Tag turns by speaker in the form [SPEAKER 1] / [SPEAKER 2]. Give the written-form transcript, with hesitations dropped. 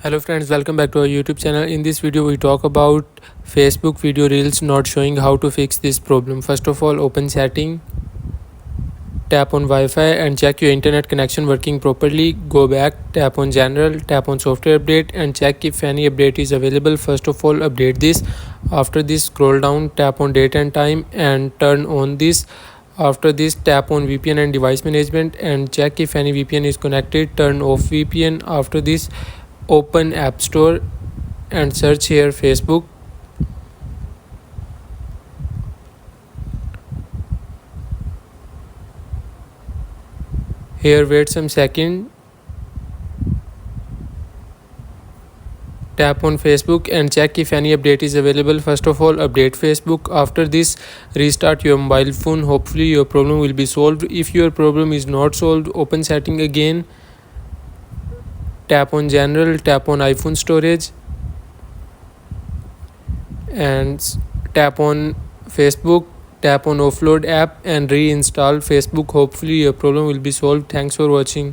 [SPEAKER 1] Hello friends, welcome back to our YouTube channel. In this video we talk about Facebook video reels not showing. How to fix this problem. First of all, open setting, tap on Wi-Fi and check your internet connection working properly. Go back, tap on general, tap on software update and check if any update is available. First of all, update this. After this, scroll down, tap on date and time and turn on this. After this, tap on VPN and device management and check if any VPN is connected. Turn off VPN. After this, open App Store and search here Facebook. Here wait some second. Tap on Facebook and check if any update is available. First of all, update Facebook. After this, restart your mobile phone. Hopefully your problem will be solved. If your problem is not solved, open setting again, tap on general, tap on iPhone storage and tap on Facebook, tap on offload app and reinstall Facebook. Hopefully your problem will be solved. Thanks for watching.